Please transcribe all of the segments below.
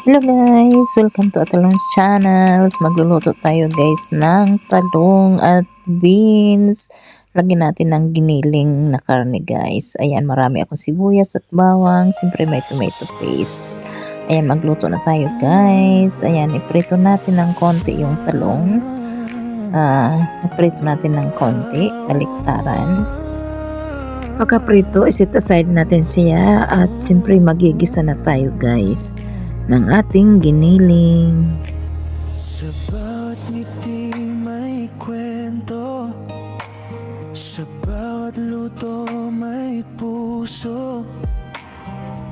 Hello guys! Welcome to Atalong's Channels. Magluluto tayo guys ng talong at beans. Lagyan natin ng giniling na karne guys. Ayan, marami akong sibuyas at bawang. Siyempre may tomato paste. Ayan, magluto na tayo guys. Ayan, iprito natin ng konti yung talong. Iprito natin ng konti, baliktaran. Pagka-prito, iset aside natin siya at siyempre magigisa na tayo guys ng ating giniling. Sa bawat ngiti may kwento, sa bawat luto may puso.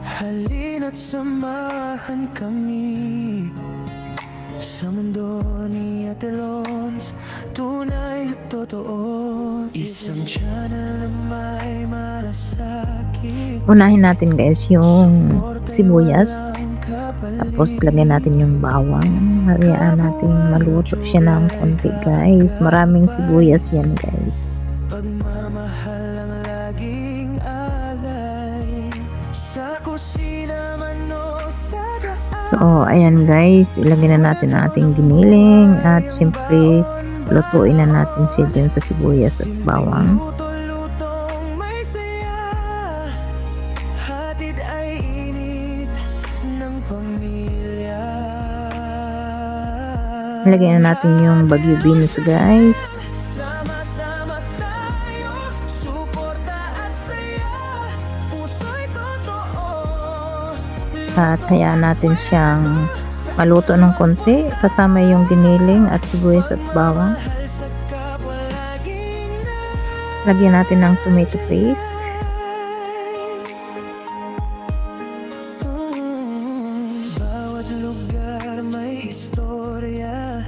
Halina't samahan kami sa mundo ni Ate Lons, tunay at totoo. Isang channel na may malasakit. Unahin natin guys yung sibuyas. Tapos lagyan natin yung bawang. Hayaan natin maluto siya ng konti guys. Maraming sibuyas yan guys. Pagmamahal ang laging alay sa kusina man o sa daan. So ayan guys, ilagyan na natin ang ating giniling at siyempre lutuin na natin siya dyan sa sibuyas at bawang. Luto-lutong may saya, hatid ay init ng pamilya. Ilagyan na natin yung bagyo beans guys. Sama-sama tayo, suporta at saya, puso'y totoo. At hayaan natin siyang maluto ng konti kasama yung giniling at sibuyas at bawang. Mahal sa kapwa laging Lagyan natin ng tomato paste. bawat lugar may istorya,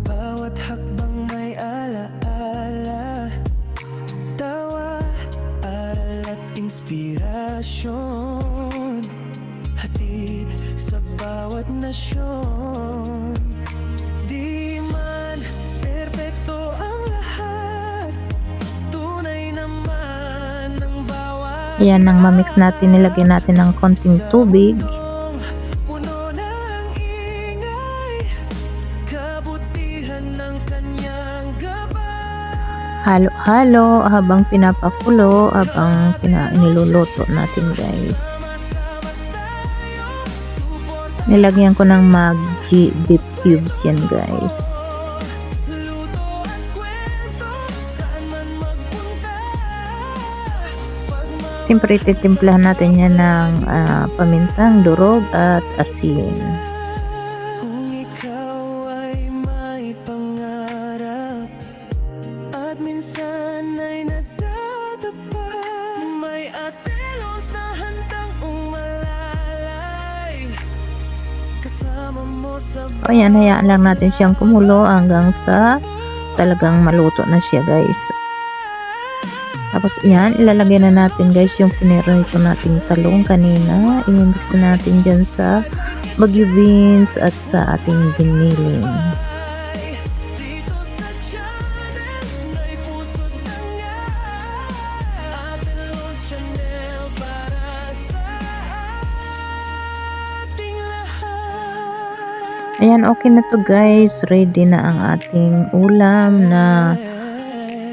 bawat hakbang may alaala, tawa, aral at inspirasyon, hatid sa bawat nasyon. Di man perpekto ang lahat, tunay naman ang bawat Ayan, nang mamix natin, nilagyan natin ng konting tubig. puno ng ingay, kabutihan ng kanyang gabay. Halo-halo habang pinapakulo, habang niluluto natin guys. Nilagyan ko ng Maggi beef cubes yan guys. Luto at kwento, saan man magpunta. Siyempre titimplahan natin yan ng pamintang, durog at asin. Kung ikaw ay may pangarap at minsan ay nagtatapa, may Ate Lons na handang umalalay kasama mo sa O yan, hayaan lang natin siyang kumulo hanggang sa talagang maluto na siya guys. Tapos yan, ilalagay na natin guys yung pinirito nating talong kanina. I-mix natin dyan sa bagyo beans at sa ating giniling. dito sa channel, may puso't tangay. Ate Lons Channel para sa ating lahat. Ayan, okay na to guys. Ready na ang ating ulam na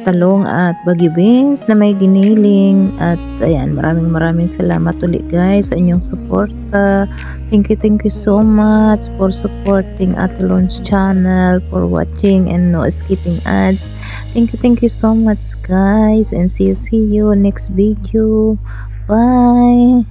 talong at bagyo beans na may giniling. At ayan, maraming salamat ulit guys sa inyong suporta. Thank you so much for supporting Atalong's channel, for watching and no skipping ads. Thank you so much guys, and see you next video. Bye.